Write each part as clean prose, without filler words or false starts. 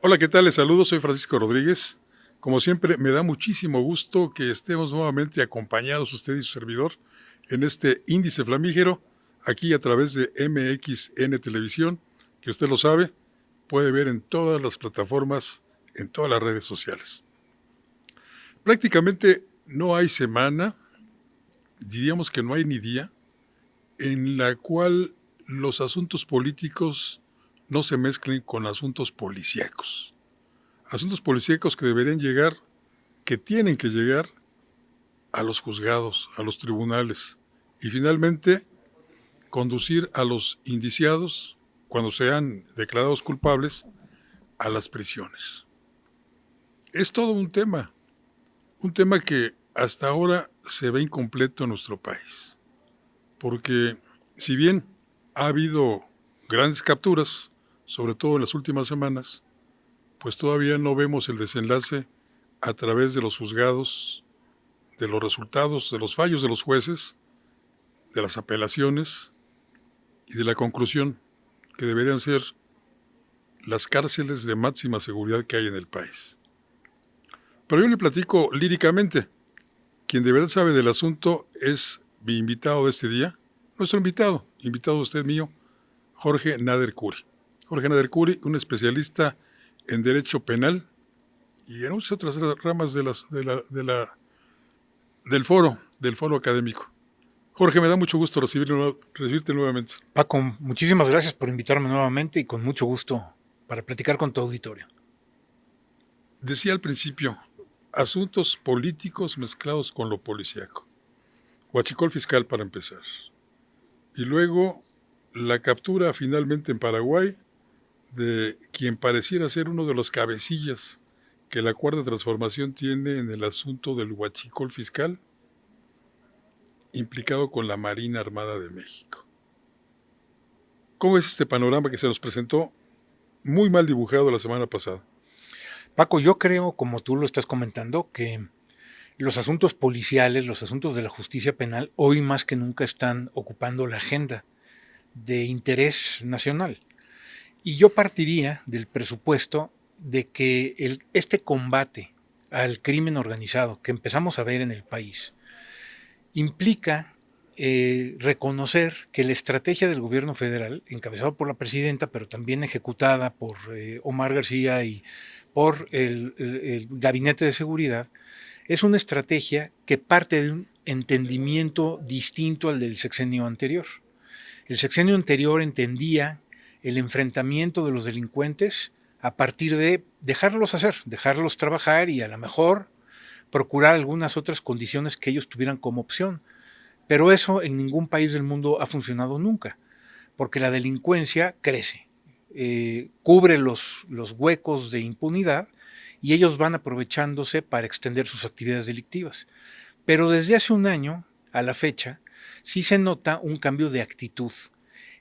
Hola, ¿qué tal? Les saludo, soy Francisco Rodríguez. Como siempre, me da muchísimo gusto que estemos nuevamente acompañados usted y su servidor en este índice flamígero, aquí a través de MXN Televisión, que usted lo sabe, puede ver en todas las plataformas, en todas las redes sociales. Prácticamente no hay semana, diríamos que no hay ni día, en la cual los asuntos políticos no se mezclen con asuntos policíacos. Asuntos policíacos que deberían llegar, que tienen que llegar a los juzgados, a los tribunales y finalmente conducir a los indiciados, cuando sean declarados culpables, a las prisiones. Es todo un tema que hasta ahora se ve incompleto en nuestro país, porque si bien ha habido grandes capturas, sobre todo en las últimas semanas, pues todavía no vemos el desenlace a través de los juzgados, de los resultados, de los fallos de los jueces, de las apelaciones y de la conclusión que deberían ser las cárceles de máxima seguridad que hay en el país. Pero yo le platico líricamente. Quien de verdad sabe del asunto es mi invitado de este día, nuestro invitado usted mío, Jorge Nader Curi. Jorge Nader Curi, un especialista en Derecho Penal y en muchas otras ramas del foro académico. Jorge, me da mucho gusto recibirte nuevamente. Paco, muchísimas gracias por invitarme nuevamente y con mucho gusto para platicar con tu auditorio. Decía al principio, asuntos políticos mezclados con lo policíaco. Huachicol fiscal para empezar. Y luego la captura finalmente en Paraguay de quien pareciera ser uno de los cabecillas que la Cuarta Transformación tiene en el asunto del huachicol fiscal, implicado con la Marina Armada de México. ¿Cómo es este panorama que se nos presentó muy mal dibujado la semana pasada? Paco, yo creo, como tú lo estás comentando, que los asuntos policiales, los asuntos de la justicia penal, hoy más que nunca están ocupando la agenda de interés nacional. Y yo partiría del presupuesto de que este combate al crimen organizado que empezamos a ver en el país implica reconocer que la estrategia del gobierno federal, encabezado por la presidenta, pero también ejecutada por Omar García y por el Gabinete de Seguridad, es una estrategia que parte de un entendimiento distinto al del sexenio anterior. El sexenio anterior entendía el enfrentamiento de los delincuentes a partir de dejarlos hacer, dejarlos trabajar y a lo mejor procurar algunas otras condiciones que ellos tuvieran como opción. Pero eso en ningún país del mundo ha funcionado nunca, porque la delincuencia crece, cubre los huecos de impunidad y ellos van aprovechándose para extender sus actividades delictivas. Pero desde hace un año a la fecha sí se nota un cambio de actitud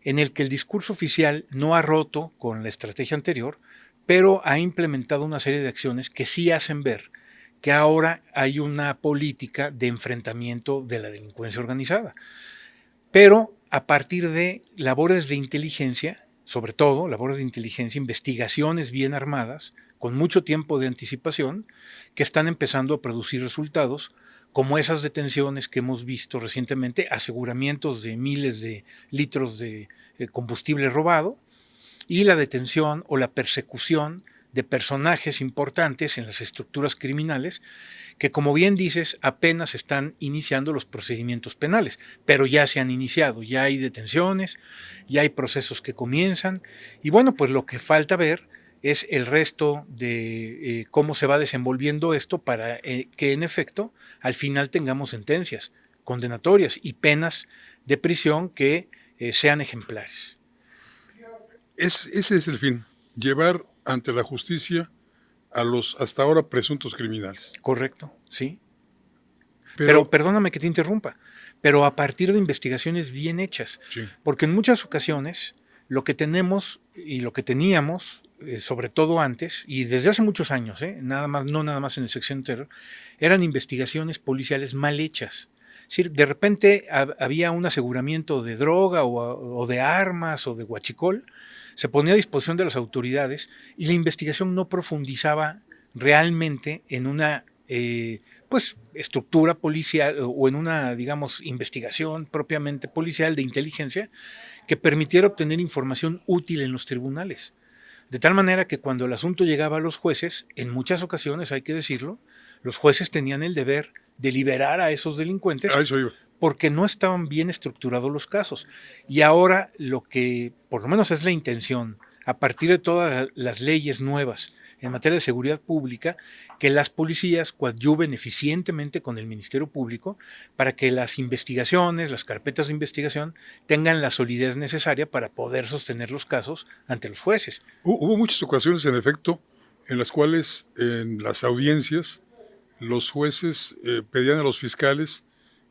en el que el discurso oficial no ha roto con la estrategia anterior, pero ha implementado una serie de acciones que sí hacen ver que ahora hay una política de enfrentamiento de la delincuencia organizada. Pero a partir de labores de inteligencia, sobre todo labores de inteligencia, investigaciones bien armadas, con mucho tiempo de anticipación, que están empezando a producir resultados, como esas detenciones que hemos visto recientemente, aseguramientos de miles de litros de combustible robado, y la detención o la persecución de personajes importantes en las estructuras criminales que, como bien dices, apenas están iniciando los procedimientos penales, pero ya se han iniciado, ya hay detenciones, ya hay procesos que comienzan, y bueno, pues lo que falta ver es el resto de cómo se va desenvolviendo esto para que en efecto al final tengamos sentencias condenatorias y penas de prisión que sean ejemplares. Ese es el fin, llevar ante la justicia a los hasta ahora presuntos criminales. Correcto, sí. Pero Pero, perdóname que te interrumpa, pero a partir de investigaciones bien hechas, sí, porque en muchas ocasiones lo que tenemos y lo que teníamos, sobre todo antes y desde hace muchos años, nada más, no nada más en el sexenio anterior, eran investigaciones policiales mal hechas. Es decir, de repente había un aseguramiento de droga o de armas o de huachicol, se ponía a disposición de las autoridades y la investigación no profundizaba realmente en una pues estructura policial o en una, digamos, investigación propiamente policial de inteligencia que permitiera obtener información útil en los tribunales. De tal manera que cuando el asunto llegaba a los jueces, en muchas ocasiones, hay que decirlo, los jueces tenían el deber de liberar a esos delincuentes A eso iba. porque no estaban bien estructurados los casos. Y ahora lo que por lo menos es la intención, a partir de todas las leyes nuevas en materia de seguridad pública, que las policías coadyuven eficientemente con el Ministerio Público para que las investigaciones, las carpetas de investigación, tengan la solidez necesaria para poder sostener los casos ante los jueces. Hubo muchas ocasiones, en efecto, en las cuales en las audiencias los jueces pedían a los fiscales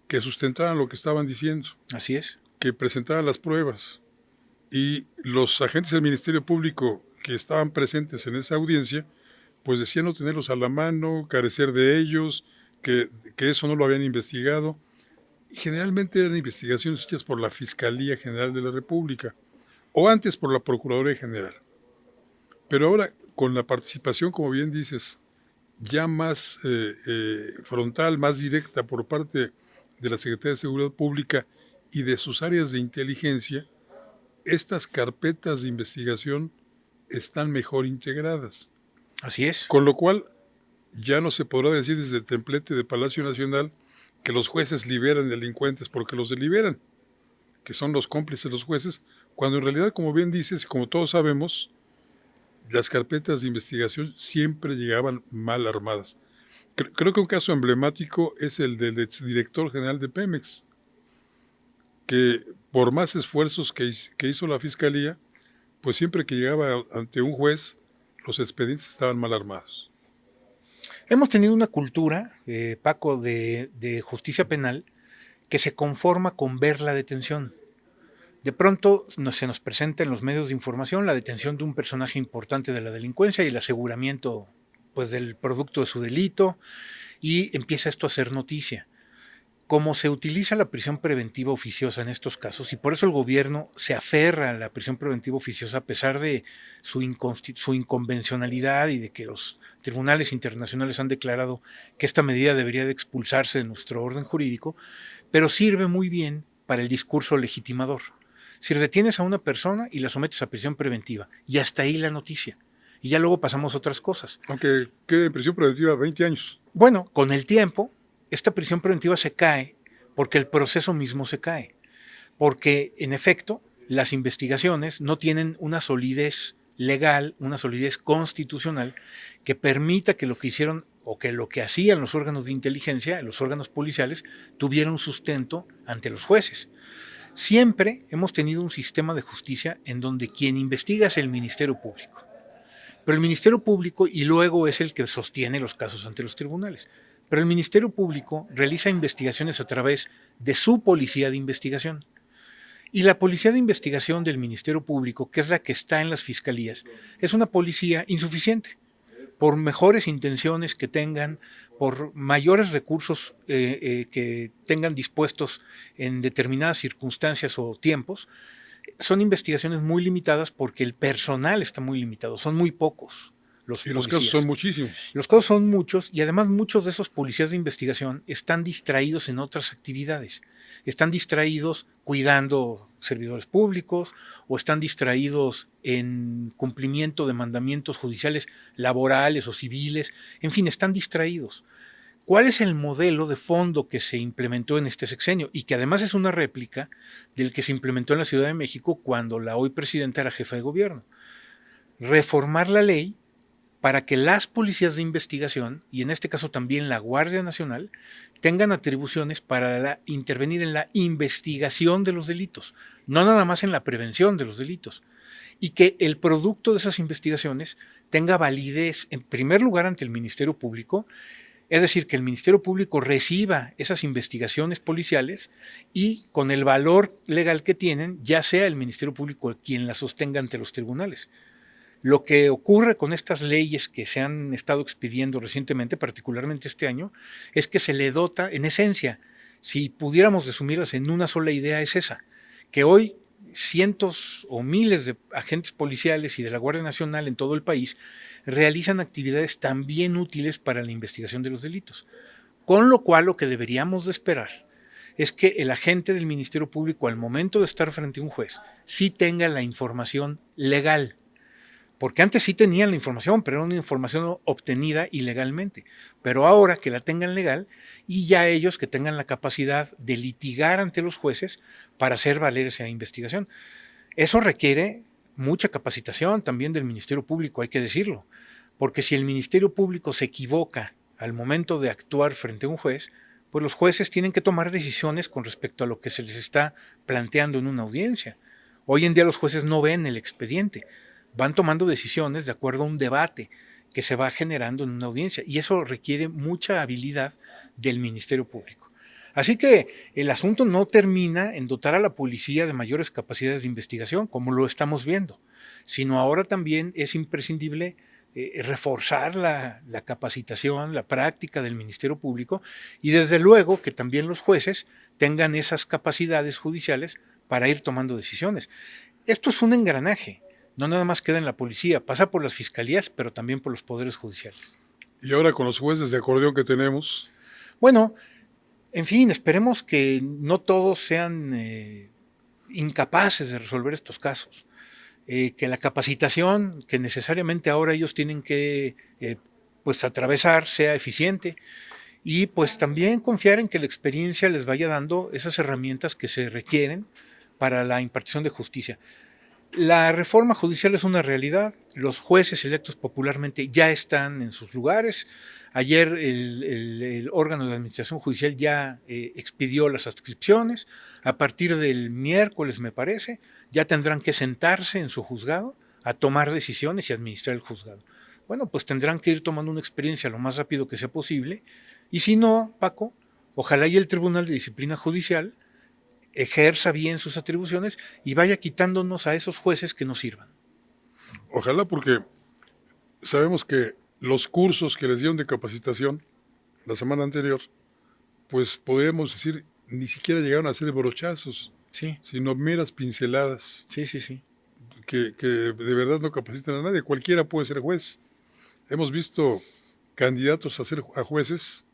que sustentaran lo que estaban diciendo, Así es. que presentaran las pruebas. Y los agentes del Ministerio Público que estaban presentes en esa audiencia, pues decían no tenerlos a la mano, carecer de ellos, que eso no lo habían investigado. Y generalmente eran investigaciones hechas por la Fiscalía General de la República, o antes por la Procuraduría General. Pero ahora, con la participación, como bien dices, ya más frontal, más directa por parte de la Secretaría de Seguridad Pública y de sus áreas de inteligencia, estas carpetas de investigación están mejor integradas. Así es. Con lo cual, ya no se podrá decir desde el templete de Palacio Nacional que los jueces liberan delincuentes porque los deliberan, que son los cómplices de los jueces, cuando en realidad, como bien dices, como todos sabemos, las carpetas de investigación siempre llegaban mal armadas. Creo que un caso emblemático es el del exdirector general de Pemex, que por más esfuerzos que hizo la Fiscalía, pues siempre que llegaba ante un juez, los expedientes estaban mal armados. Hemos tenido una cultura, Paco, de justicia penal que se conforma con ver la detención. De pronto se nos presenta en los medios de información la detención de un personaje importante de la delincuencia y el aseguramiento, pues, del producto de su delito, y empieza esto a ser noticia. Como se utiliza la prisión preventiva oficiosa en estos casos, y por eso el gobierno se aferra a la prisión preventiva oficiosa a pesar de su inconvencionalidad y de que los tribunales internacionales han declarado que esta medida debería de expulsarse de nuestro orden jurídico, pero sirve muy bien para el discurso legitimador. Si detienes a una persona y la sometes a prisión preventiva, y hasta ahí la noticia, y ya luego pasamos a otras cosas. Aunque quede en prisión preventiva 20 años. Bueno, con el tiempo, esta prisión preventiva se cae porque el proceso mismo se cae. Porque, en efecto, las investigaciones no tienen una solidez legal, una solidez constitucional que permita que lo que hicieron o que lo que hacían los órganos de inteligencia, los órganos policiales, tuviera un sustento ante los jueces. Siempre hemos tenido un sistema de justicia en donde quien investiga es el Ministerio Público. Pero el Ministerio Público y luego es el que sostiene los casos ante los tribunales. Pero el Ministerio Público realiza investigaciones a través de su policía de investigación. Y la policía de investigación del Ministerio Público, que es la que está en las fiscalías, es una policía insuficiente. Por mejores intenciones que tengan, por mayores recursos que tengan dispuestos en determinadas circunstancias o tiempos, son investigaciones muy limitadas porque el personal está muy limitado, son muy pocos los policías. Los casos son muchísimos. Los casos son muchos y además muchos de esos policías de investigación están distraídos en otras actividades. Están distraídos cuidando servidores públicos o están distraídos en cumplimiento de mandamientos judiciales laborales o civiles. En fin, están distraídos. ¿Cuál es el modelo de fondo que se implementó en este sexenio? Y que además es una réplica del que se implementó en la Ciudad de México cuando la hoy presidenta era jefa de gobierno. Reformar la ley para que las policías de investigación, y en este caso también la Guardia Nacional, tengan atribuciones para intervenir en la investigación de los delitos, no nada más en la prevención de los delitos, y que el producto de esas investigaciones tenga validez, en primer lugar, ante el Ministerio Público, es decir, que el Ministerio Público reciba esas investigaciones policiales y con el valor legal que tienen, ya sea el Ministerio Público quien las sostenga ante los tribunales. Lo que ocurre con estas leyes que se han estado expidiendo recientemente, particularmente este año, es que se le dota, en esencia, si pudiéramos resumirlas en una sola idea, es esa, que hoy cientos o miles de agentes policiales y de la Guardia Nacional en todo el país realizan actividades también útiles para la investigación de los delitos. Con lo cual, lo que deberíamos de esperar es que el agente del Ministerio Público, al momento de estar frente a un juez, sí tenga la información legal. Porque antes sí tenían la información, pero era una información obtenida ilegalmente. Pero ahora que la tengan legal, y ya ellos que tengan la capacidad de litigar ante los jueces para hacer valer esa investigación. Eso requiere mucha capacitación también del Ministerio Público, hay que decirlo. Porque si el Ministerio Público se equivoca al momento de actuar frente a un juez, pues los jueces tienen que tomar decisiones con respecto a lo que se les está planteando en una audiencia. Hoy en día los jueces no ven el expediente, van tomando decisiones de acuerdo a un debate que se va generando en una audiencia, y eso requiere mucha habilidad del Ministerio Público. Así que el asunto no termina en dotar a la policía de mayores capacidades de investigación, como lo estamos viendo, sino ahora también es imprescindible reforzar la capacitación, la práctica del Ministerio Público, y desde luego que también los jueces tengan esas capacidades judiciales para ir tomando decisiones. Esto es un engranaje, no nada más queda en la policía, pasa por las fiscalías, pero también por los poderes judiciales. Y ahora con los jueces de acordeón que tenemos. Bueno, en fin, esperemos que no todos sean incapaces de resolver estos casos. Que la capacitación que necesariamente ahora ellos tienen que pues atravesar sea eficiente, y pues también confiar en que la experiencia les vaya dando esas herramientas que se requieren para la impartición de justicia. La reforma judicial es una realidad, los jueces electos popularmente ya están en sus lugares. Ayer el órgano de administración judicial ya expidió las adscripciones. A partir del miércoles, me parece, ya tendrán que sentarse en su juzgado a tomar decisiones y administrar el juzgado. Bueno, pues tendrán que ir tomando una experiencia lo más rápido que sea posible, y si no, Paco, ojalá y el Tribunal de Disciplina Judicial ejerza bien sus atribuciones y vaya quitándonos a esos jueces que no sirvan. Ojalá, porque sabemos que los cursos que les dieron de capacitación la semana anterior, pues podríamos decir, ni siquiera llegaron a ser brochazos, sí, sino meras pinceladas. Sí, sí, sí. Que de verdad no capacitan a nadie. Cualquiera puede ser juez. Hemos visto candidatos a jueces,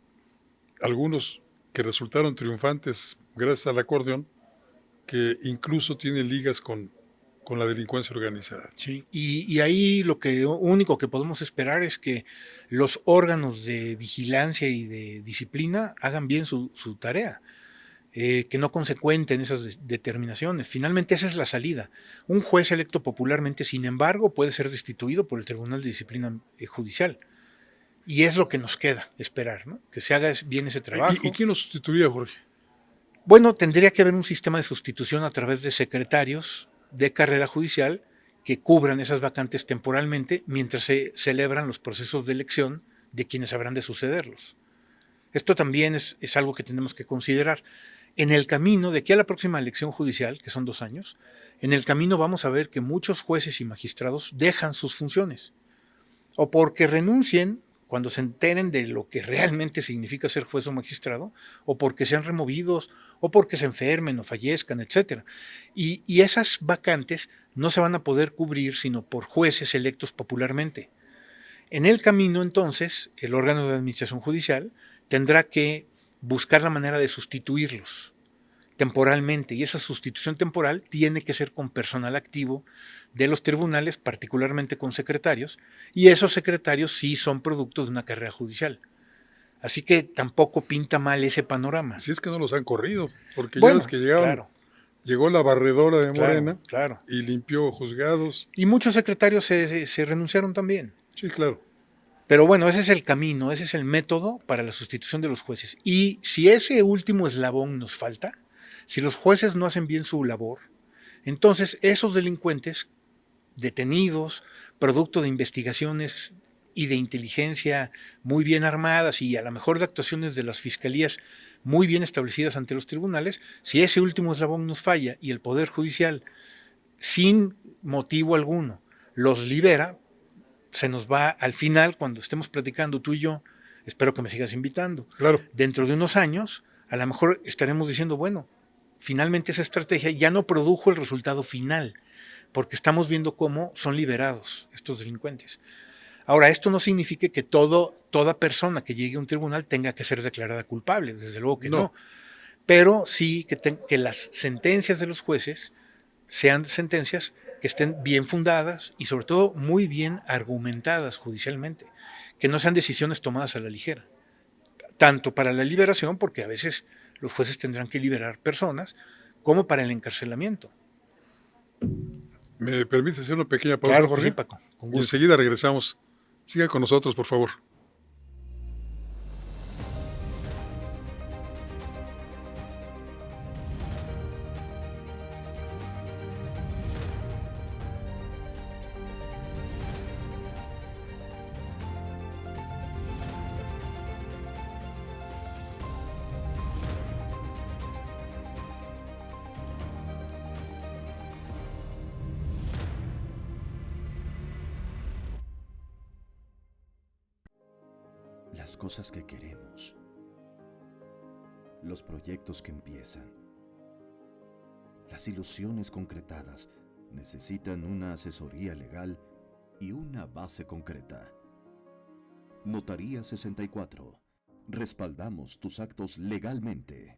algunos que resultaron triunfantes gracias al acordeón, que incluso tienen ligas con la delincuencia organizada. Sí, y ahí lo único que podemos esperar es que los órganos de vigilancia y de disciplina hagan bien su tarea, que no consecuenten esas determinaciones. Finalmente esa es la salida. Un juez electo popularmente, sin embargo, puede ser destituido por el Tribunal de Disciplina Judicial. Y es lo que nos queda esperar, ¿no? Que se haga bien ese trabajo. ¿Y quién lo sustituiría, Jorge? Bueno, tendría que haber un sistema de sustitución a través de secretarios de carrera judicial que cubran esas vacantes temporalmente mientras se celebran los procesos de elección de quienes habrán de sucederlos. Esto también es algo que tenemos que considerar. En el camino, de aquí a la próxima elección judicial, que son 2 años, en el camino vamos a ver que muchos jueces y magistrados dejan sus funciones, o porque renuncien cuando se enteren de lo que realmente significa ser juez o magistrado, o porque sean removidos, o porque se enfermen o fallezcan, etc. Y esas vacantes no se van a poder cubrir sino por jueces electos popularmente. En el camino, entonces, el órgano de administración judicial tendrá que buscar la manera de sustituirlos temporalmente, y esa sustitución temporal tiene que ser con personal activo de los tribunales, particularmente con secretarios, y esos secretarios sí son producto de una carrera judicial. Así que tampoco pinta mal ese panorama. Si es que no los han corrido, porque bueno, ya ves que llegaron, claro, llegó la barredora de Morena, claro. y limpió juzgados. Y muchos secretarios se renunciaron también. Sí, claro. Pero bueno, ese es el camino, ese es el método para la sustitución de los jueces. Y si ese último eslabón nos falta, si los jueces no hacen bien su labor, entonces esos delincuentes detenidos, producto de investigaciones y de inteligencia muy bien armadas y a lo mejor de actuaciones de las fiscalías muy bien establecidas ante los tribunales, si ese último eslabón nos falla y el Poder Judicial, sin motivo alguno, los libera, se nos va al final, cuando estemos platicando tú y yo, espero que me sigas invitando. Claro. Dentro de unos años, a lo mejor estaremos diciendo, bueno, finalmente esa estrategia ya no produjo el resultado final, porque estamos viendo cómo son liberados estos delincuentes. Ahora, esto no significa que toda persona que llegue a un tribunal tenga que ser declarada culpable, desde luego que no, pero sí que las sentencias de los jueces sean sentencias que estén bien fundadas y sobre todo muy bien argumentadas judicialmente, que no sean decisiones tomadas a la ligera, tanto para la liberación, porque a veces los jueces tendrán que liberar personas, como para el encarcelamiento. ¿Me permite hacer una pequeña pausa, Claro que Jorge? sí, Paco, con Y gusto. enseguida regresamos. Siga con nosotros, por favor. Las cosas que queremos, los proyectos que empiezan, las ilusiones concretadas necesitan una asesoría legal y una base concreta. Notaría 64. Respaldamos tus actos legalmente.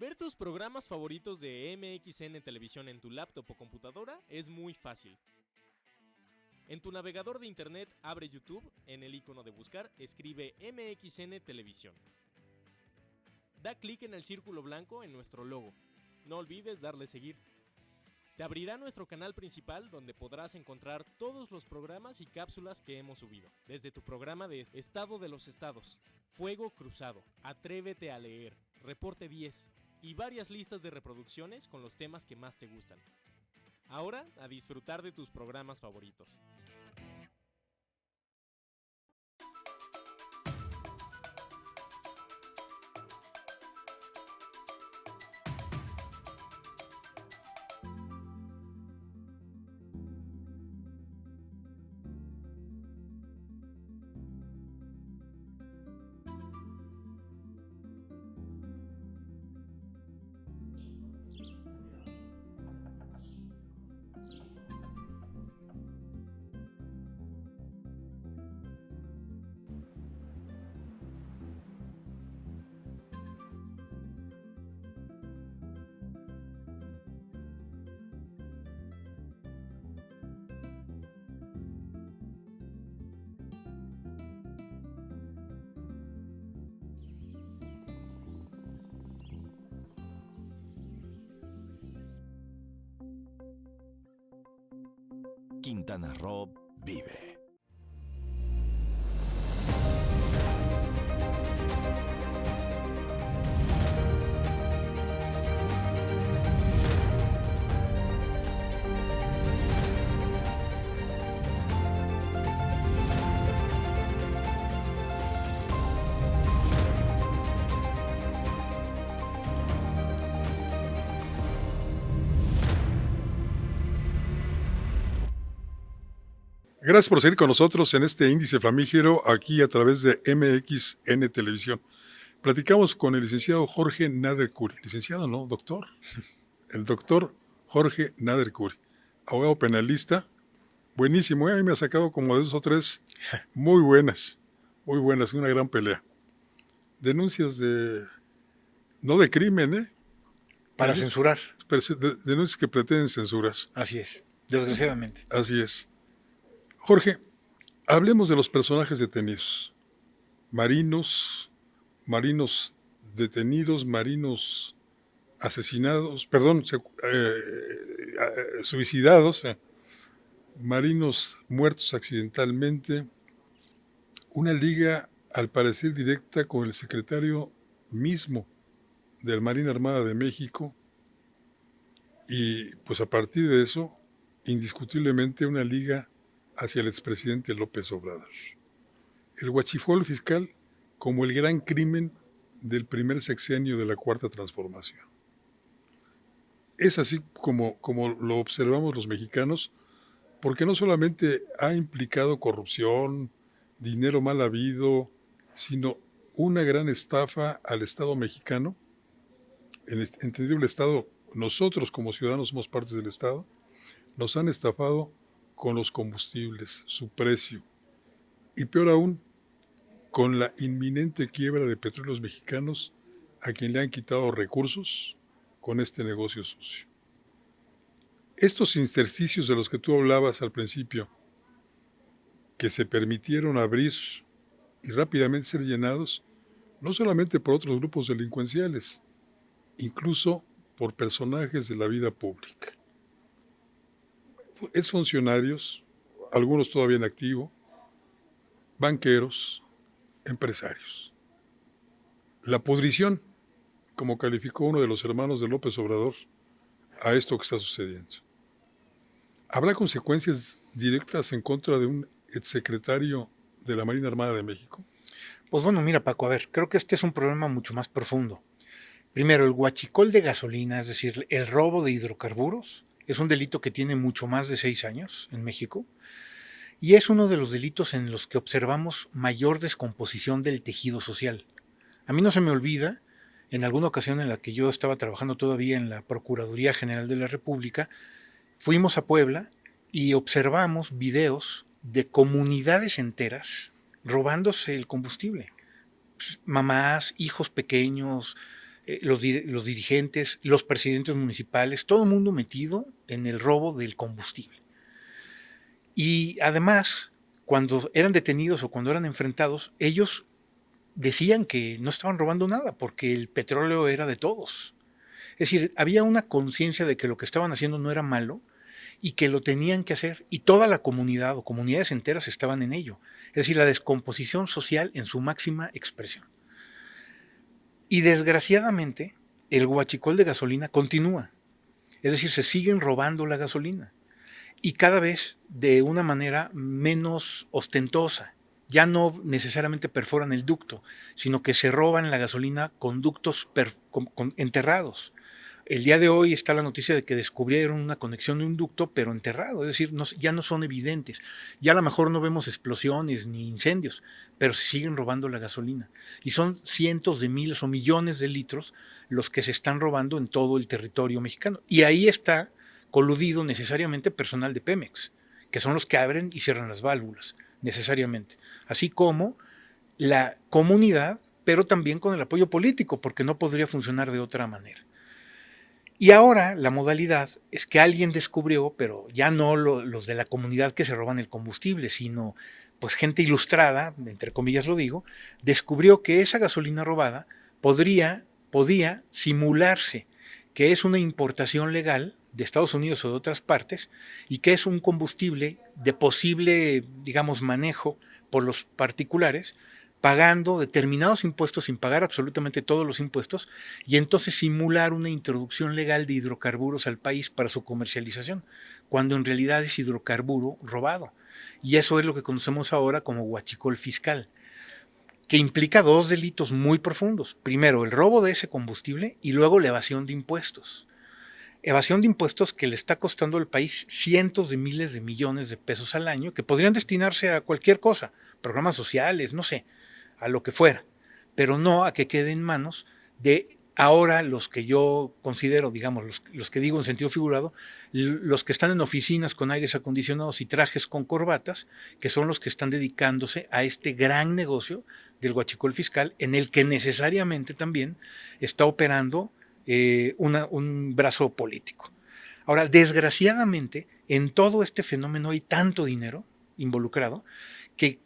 Ver tus programas favoritos de MXN Televisión en tu laptop o computadora es muy fácil. En tu navegador de internet abre YouTube, en el icono de buscar escribe MXN Televisión. Da clic en el círculo blanco en nuestro logo. No olvides darle seguir. Te abrirá nuestro canal principal donde podrás encontrar todos los programas y cápsulas que hemos subido. Desde tu programa de Estado de los Estados, Fuego Cruzado, Atrévete a Leer, Reporte 10 y varias listas de reproducciones con los temas que más te gustan. Ahora, a disfrutar de tus programas favoritos. Quintana Roo vive. Gracias por seguir con nosotros en este índice flamígero aquí a través de MXN Televisión. Platicamos con el licenciado Jorge Nader Curi. Licenciado, ¿no? Doctor. El doctor Jorge Nader Curi, abogado penalista, buenísimo, a mí me ha sacado como 2 o 3 muy buenas, una gran pelea. Denuncias no de crimen, Para censurar. denuncias que pretenden censuras. Así es, desgraciadamente. Así es. Jorge, hablemos de los personajes detenidos. Marinos detenidos, marinos asesinados, perdón, suicidados, marinos muertos accidentalmente, una liga al parecer directa con el secretario mismo de la Marina Armada de México, y pues a partir de eso, indiscutiblemente una liga hacia el expresidente López Obrador. El huachifol fiscal como el gran crimen del primer sexenio de la Cuarta Transformación. Es así como lo observamos los mexicanos, porque no solamente ha implicado corrupción, dinero mal habido, sino una gran estafa al Estado mexicano. Entendido el Estado, nosotros como ciudadanos somos parte del Estado, nos han estafado con los combustibles, su precio, y peor aún, con la inminente quiebra de Petróleos Mexicanos, a quien le han quitado recursos con este negocio sucio. Estos intersticios de los que tú hablabas al principio, que se permitieron abrir y rápidamente ser llenados, no solamente por otros grupos delincuenciales, incluso por personajes de la vida pública. Exfuncionarios, algunos todavía en activo, banqueros, empresarios. La pudrición, como calificó uno de los hermanos de López Obrador, a esto que está sucediendo. ¿Habrá consecuencias directas en contra de un exsecretario de la Marina Armada de México? Pues bueno, mira, Paco, a ver, creo que este es un problema mucho más profundo. Primero, el huachicol de gasolina, es decir, el robo de hidrocarburos, es un delito que tiene mucho más de 6 años en México y es uno de los delitos en los que observamos mayor descomposición del tejido social. A mí no se me olvida, en alguna ocasión en la que yo estaba trabajando todavía en la Procuraduría General de la República, fuimos a Puebla y observamos videos de comunidades enteras robándose el combustible. Mamás, hijos pequeños, los dirigentes, los presidentes municipales, todo el mundo metido en el robo del combustible. Y además, cuando eran detenidos o cuando eran enfrentados, ellos decían que no estaban robando nada porque el petróleo era de todos. Es decir, había una conciencia de que lo que estaban haciendo no era malo y que lo tenían que hacer, y toda la comunidad o comunidades enteras estaban en ello. Es decir, la descomposición social en su máxima expresión. Y desgraciadamente, el huachicol de gasolina continúa. Es decir, se siguen robando la gasolina. Y cada vez de una manera menos ostentosa. Ya no necesariamente perforan el ducto, sino que se roban la gasolina con ductos enterrados. El día de hoy está la noticia de que descubrieron una conexión de un ducto, pero enterrado, es decir, ya no son evidentes. Ya a lo mejor no vemos explosiones ni incendios, pero se siguen robando la gasolina. Y son cientos de miles o millones de litros los que se están robando en todo el territorio mexicano. Y ahí está coludido necesariamente personal de Pemex, que son los que abren y cierran las válvulas, necesariamente. Así como la comunidad, pero también con el apoyo político, porque no podría funcionar de otra manera. Y ahora la modalidad es que alguien descubrió, pero ya no los de la comunidad que se roban el combustible, sino pues gente ilustrada, entre comillas lo digo, descubrió que esa gasolina robada podía simularse que es una importación legal de Estados Unidos o de otras partes y que es un combustible de posible, digamos, manejo por los particulares, pagando determinados impuestos sin pagar absolutamente todos los impuestos y entonces simular una introducción legal de hidrocarburos al país para su comercialización, cuando en realidad es hidrocarburo robado. Y eso es lo que conocemos ahora como huachicol fiscal, que implica 2 delitos muy profundos. Primero, el robo de ese combustible y luego la evasión de impuestos. Evasión de impuestos que le está costando al país cientos de miles de millones de pesos al año, que podrían destinarse a cualquier cosa, programas sociales, no sé, a lo que fuera, pero no a que quede en manos de Ahora los que yo considero, digamos, los que digo en sentido figurado, los que están en oficinas con aires acondicionados y trajes con corbatas, que son los que están dedicándose a este gran negocio del huachicol fiscal, en el que necesariamente también está operando un brazo político. Ahora, desgraciadamente, en todo este fenómeno hay tanto dinero involucrado que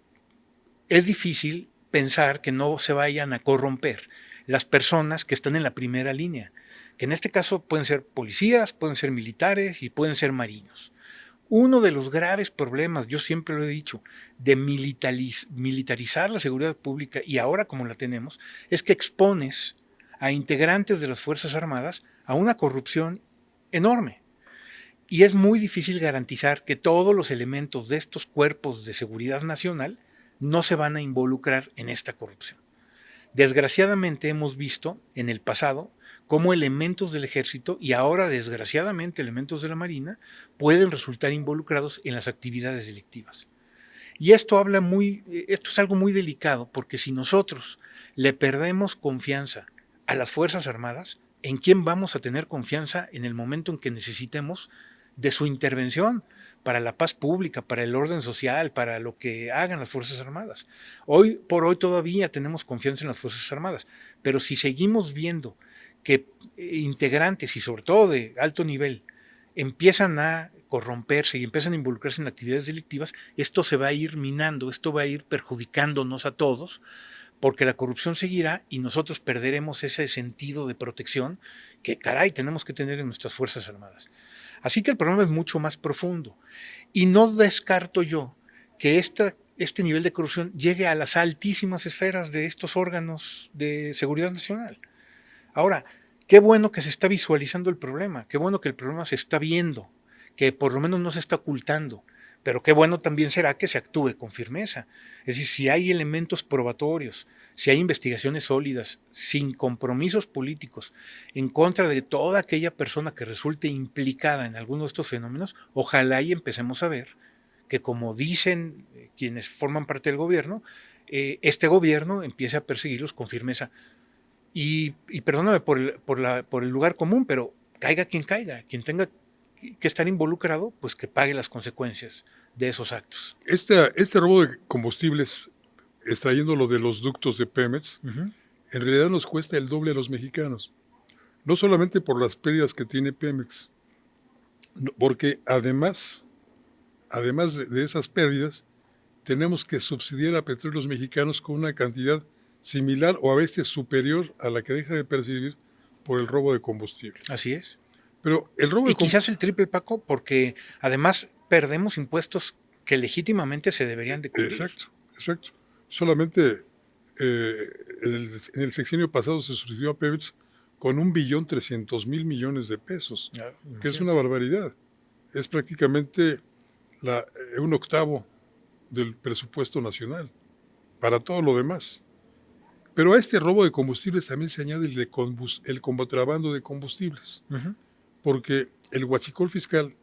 es difícil pensar que no se vayan a corromper las personas que están en la primera línea, que en este caso pueden ser policías, pueden ser militares y pueden ser marinos. Uno de los graves problemas, yo siempre lo he dicho, de militarizar la seguridad pública, y ahora como la tenemos, es que expones a integrantes de las Fuerzas Armadas a una corrupción enorme. Y es muy difícil garantizar que todos los elementos de estos cuerpos de seguridad nacional no se van a involucrar en esta corrupción. Desgraciadamente hemos visto en el pasado cómo elementos del ejército y ahora desgraciadamente elementos de la marina pueden resultar involucrados en las actividades delictivas. Y esto es algo muy delicado, porque si nosotros le perdemos confianza a las Fuerzas Armadas, ¿en quién vamos a tener confianza en el momento en que necesitemos de su intervención para la paz pública, para el orden social, para lo que hagan las Fuerzas Armadas? Hoy por hoy todavía tenemos confianza en las Fuerzas Armadas, pero si seguimos viendo que integrantes, y sobre todo de alto nivel, empiezan a corromperse y empiezan a involucrarse en actividades delictivas, esto se va a ir minando, esto va a ir perjudicándonos a todos, porque la corrupción seguirá y nosotros perderemos ese sentido de protección que, caray, tenemos que tener en nuestras Fuerzas Armadas. Así que el problema es mucho más profundo. Y no descarto yo que este nivel de corrupción llegue a las altísimas esferas de estos órganos de seguridad nacional. Ahora, qué bueno que se está visualizando el problema, qué bueno que el problema se está viendo, que por lo menos no se está ocultando, pero qué bueno también será que se actúe con firmeza. Es decir, si hay elementos probatorios, si hay investigaciones sólidas, sin compromisos políticos, en contra de toda aquella persona que resulte implicada en alguno de estos fenómenos, ojalá y empecemos a ver que, como dicen quienes forman parte del gobierno, este gobierno empiece a perseguirlos con firmeza. Y perdóname por el lugar común, pero caiga, quien tenga que estar involucrado, pues que pague las consecuencias de esos actos. Este robo de combustibles, extrayéndolo de los ductos de Pemex, en realidad nos cuesta el doble a los mexicanos. No solamente por las pérdidas que tiene Pemex, porque además de esas pérdidas, tenemos que subsidiar a Petróleos Mexicanos con una cantidad similar o a veces superior a la que deja de percibir por el robo de combustible. Así es. Pero el robo y quizás el triple, Paco, porque además perdemos impuestos que legítimamente se deberían de cubrir. Exacto. Solamente en el sexenio pasado se subsidió a Pemex con 1.300.000.000.000 de pesos, que es una barbaridad. Es prácticamente un octavo del presupuesto nacional para todo lo demás. Pero a este robo de combustibles también se añade el contrabando de combustibles, porque el huachicol fiscal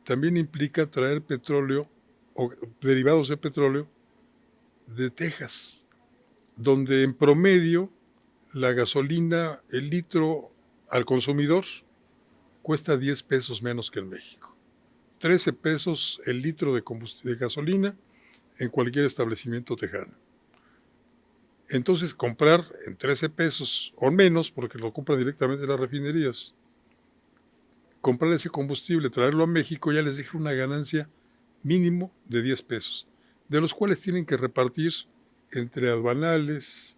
también implica traer petróleo o derivados de petróleo de Texas, donde en promedio la gasolina, el litro al consumidor, cuesta 10 pesos menos que en México. 13 pesos el litro de gasolina en cualquier establecimiento tejano. Entonces, comprar en 13 pesos o menos, porque lo compran directamente en las refinerías, comprar ese combustible, traerlo a México, ya les deja una ganancia mínimo de 10 pesos, de los cuales tienen que repartir entre aduanales,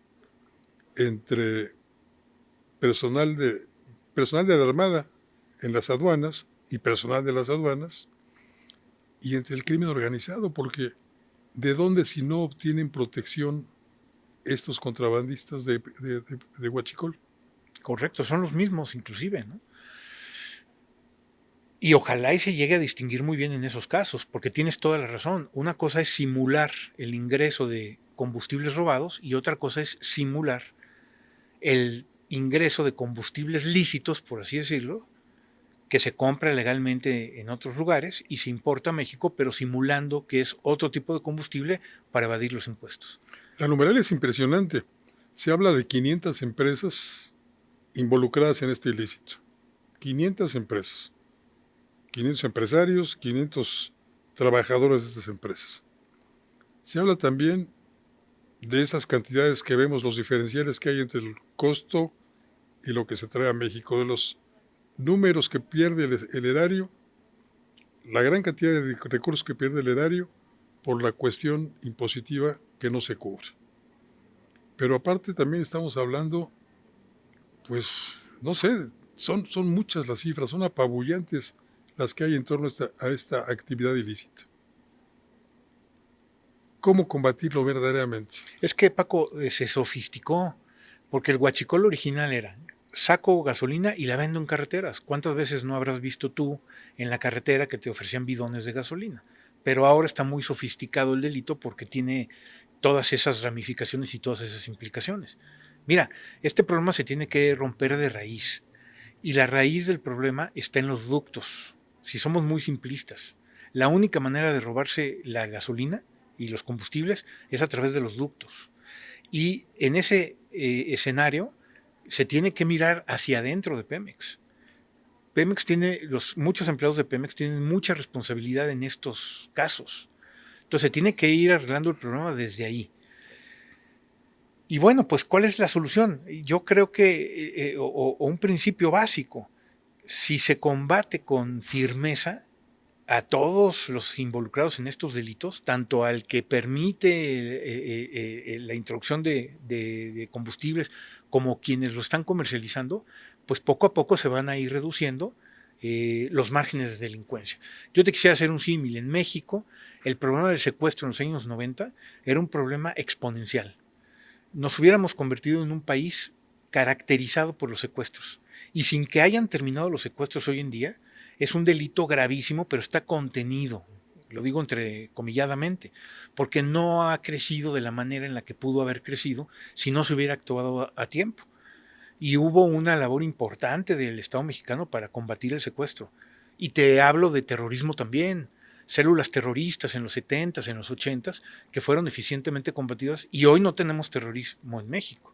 entre personal de la Armada en las aduanas y personal de las aduanas, y entre el crimen organizado, porque ¿de dónde si no obtienen protección estos contrabandistas de huachicol? Correcto, son los mismos inclusive, ¿no? Y ojalá y se llegue a distinguir muy bien en esos casos, porque tienes toda la razón. Una cosa es simular el ingreso de combustibles robados y otra cosa es simular el ingreso de combustibles lícitos, por así decirlo, que se compra legalmente en otros lugares y se importa a México, pero simulando que es otro tipo de combustible para evadir los impuestos. La numeral es impresionante. Se habla de 500 empresas involucradas en este ilícito. 500 empresas, 500 empresarios, 500 trabajadores de estas empresas. Se habla también de esas cantidades que vemos, los diferenciales que hay entre el costo y lo que se trae a México, de los números que pierde el erario, la gran cantidad de recursos que pierde el erario por la cuestión impositiva que no se cubre. Pero aparte también estamos hablando, pues, no sé, son muchas las cifras, son apabullantes las que hay en torno a esta actividad ilícita. ¿Cómo combatirlo verdaderamente? Es que, Paco, se sofisticó, porque el huachicol original era: saco gasolina y la vendo en carreteras. ¿Cuántas veces no habrás visto tú en la carretera que te ofrecían bidones de gasolina? Pero ahora está muy sofisticado el delito porque tiene todas esas ramificaciones y todas esas implicaciones. Mira, este problema se tiene que romper de raíz, y la raíz del problema está en los ductos. Si somos muy simplistas, la única manera de robarse la gasolina y los combustibles es a través de los ductos. Y en ese escenario se tiene que mirar hacia adentro de Pemex. Muchos empleados de Pemex tienen mucha responsabilidad en estos casos. Entonces se tiene que ir arreglando el problema desde ahí. Y bueno, pues ¿cuál es la solución? Yo creo que, o un principio básico, si se combate con firmeza a todos los involucrados en estos delitos, tanto al que permite la introducción de combustibles como quienes lo están comercializando, pues poco a poco se van a ir reduciendo los márgenes de delincuencia. Yo te quisiera hacer un símil. En México, el problema del secuestro en los años 90 era un problema exponencial. Nos hubiéramos convertido en un país caracterizado por los secuestros. Y sin que hayan terminado los secuestros hoy en día, es un delito gravísimo, pero está contenido, lo digo entrecomilladamente, porque no ha crecido de la manera en la que pudo haber crecido si no se hubiera actuado a tiempo. Y hubo una labor importante del Estado mexicano para combatir el secuestro. Y te hablo de terrorismo también, células terroristas en los 70s, en los 80s, que fueron eficientemente combatidas, y hoy no tenemos terrorismo en México.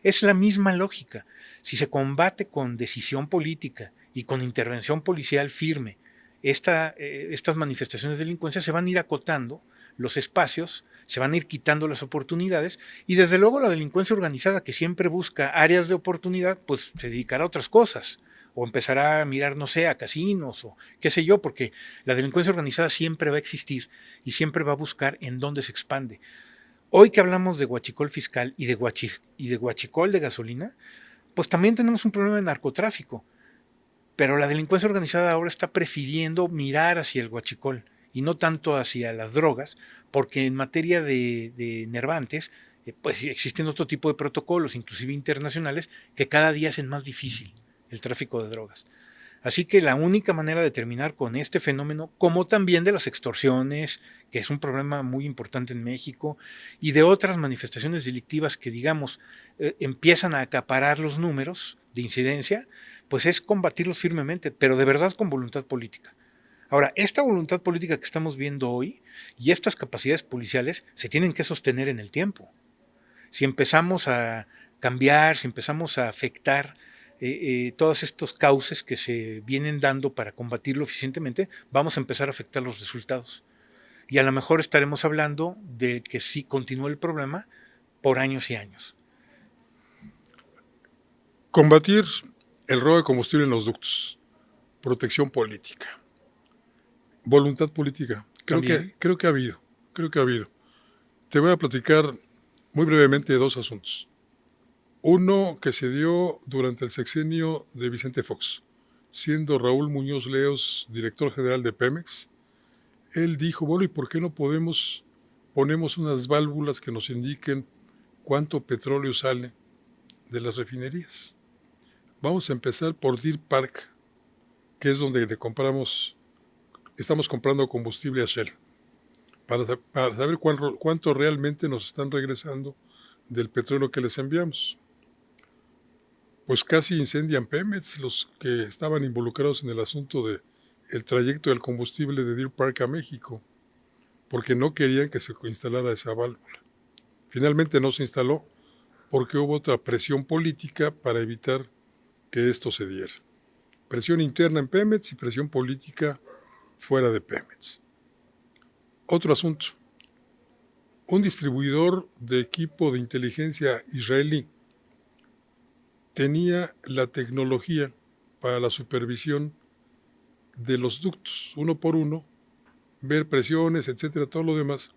Es la misma lógica. Si se combate con decisión política y con intervención policial firme estas manifestaciones de delincuencia, se van a ir acotando los espacios, se van a ir quitando las oportunidades, y desde luego la delincuencia organizada, que siempre busca áreas de oportunidad, pues se dedicará a otras cosas, o empezará a mirar, no sé, a casinos o qué sé yo, porque la delincuencia organizada siempre va a existir y siempre va a buscar en dónde se expande. Hoy que hablamos de huachicol fiscal y de huachicol de gasolina, pues también tenemos un problema de narcotráfico, pero la delincuencia organizada ahora está prefiriendo mirar hacia el huachicol y no tanto hacia las drogas, porque en materia de nervantes, pues existen otro tipo de protocolos, inclusive internacionales, que cada día hacen más difícil el tráfico de drogas. Así que la única manera de terminar con este fenómeno, como también de las extorsiones, que es un problema muy importante en México, y de otras manifestaciones delictivas que, digamos, empiezan a acaparar los números de incidencia, pues es combatirlos firmemente, pero de verdad con voluntad política. Ahora, esta voluntad política que estamos viendo hoy y estas capacidades policiales se tienen que sostener en el tiempo. Si empezamos a cambiar, si empezamos a afectar todos estos cauces que se vienen dando para combatirlo eficientemente, vamos a empezar a afectar los resultados. Y a lo mejor estaremos hablando de que sí continúa el problema por años y años. Combatir el robo de combustible en los ductos, protección política, voluntad política. Creo que ha habido. Te voy a platicar muy brevemente de dos asuntos. Uno que se dio durante el sexenio de Vicente Fox, siendo Raúl Muñoz Leos director general de Pemex. Él dijo, bueno, ¿y por qué no ponemos unas válvulas que nos indiquen cuánto petróleo sale de las refinerías? Vamos a empezar por Deer Park, que es donde estamos comprando combustible a Shell, para saber cuánto realmente nos están regresando del petróleo que les enviamos. Pues casi incendian Pemex los que estaban involucrados en el asunto del trayecto del combustible de Deer Park a México, porque no querían que se instalara esa válvula. Finalmente no se instaló porque hubo otra presión política para evitar que esto se diera. Presión interna en Pemex y presión política fuera de Pemex. Otro asunto. Un distribuidor de equipo de inteligencia israelí tenía la tecnología para la supervisión de los ductos, uno por uno, ver presiones, etcétera, todo lo demás,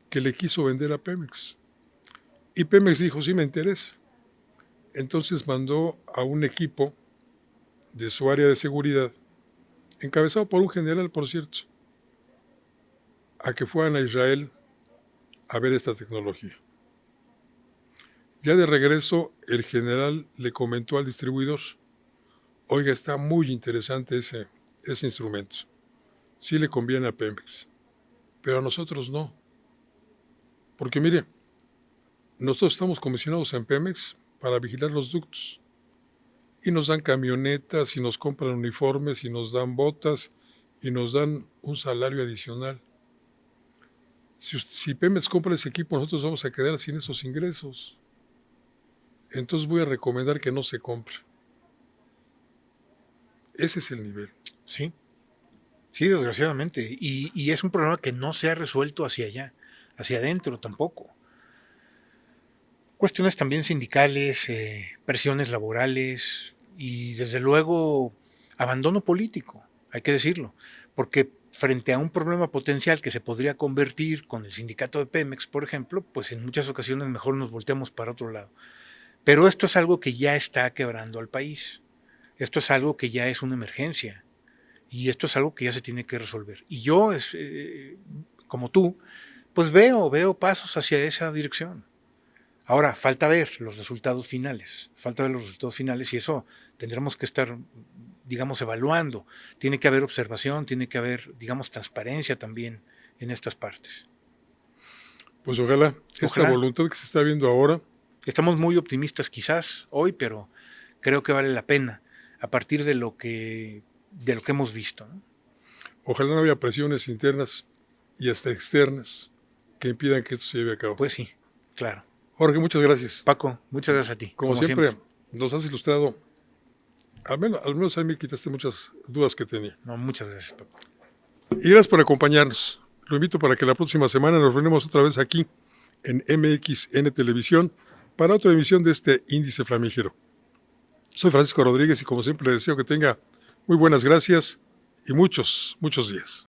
que le quiso vender a Pemex. Y Pemex dijo, sí me interesa. Entonces mandó a un equipo de su área de seguridad, encabezado por un general, por cierto, a que fueran a Israel a ver esta tecnología. Ya de regreso, el general le comentó al distribuidor, oiga, está muy interesante ese instrumento. Sí le conviene a Pemex, pero a nosotros no. Porque mire, nosotros estamos comisionados en Pemex para vigilar los ductos. Y nos dan camionetas, y nos compran uniformes, y nos dan botas, y nos dan un salario adicional. Si Pemex compra ese equipo, nosotros vamos a quedar sin esos ingresos. Entonces voy a recomendar que no se compre. Ese es el nivel. Sí, sí, desgraciadamente. Y es un problema que no se ha resuelto hacia allá, hacia adentro tampoco. Cuestiones también sindicales, presiones laborales y desde luego abandono político, hay que decirlo, porque frente a un problema potencial que se podría convertir con el sindicato de Pemex, por ejemplo, pues en muchas ocasiones mejor nos volteamos para otro lado. Pero esto es algo que ya está quebrando al país. Esto es algo que ya es una emergencia. Y esto es algo que ya se tiene que resolver. Y yo, como tú, pues veo pasos hacia esa dirección. Ahora, falta ver los resultados finales. Y eso tendremos que estar, digamos, evaluando. Tiene que haber observación, tiene que haber, digamos, transparencia también en estas partes. Pues ojalá. Esta voluntad que se está viendo ahora. Estamos muy optimistas quizás hoy, pero creo que vale la pena a partir de lo que hemos visto, ¿no? Ojalá no haya presiones internas y hasta externas que impidan que esto se lleve a cabo. Pues sí, claro. Jorge, muchas gracias. Paco, muchas gracias a ti. Como siempre, nos has ilustrado, al menos a mí quitaste muchas dudas que tenía. No, muchas gracias, Paco. Y gracias por acompañarnos. Lo invito para que la próxima semana nos reunamos otra vez aquí en MXN Televisión para otra emisión de este Índice Flamígero. Soy Francisco Rodríguez y como siempre le deseo que tenga muy buenas gracias y muchos días.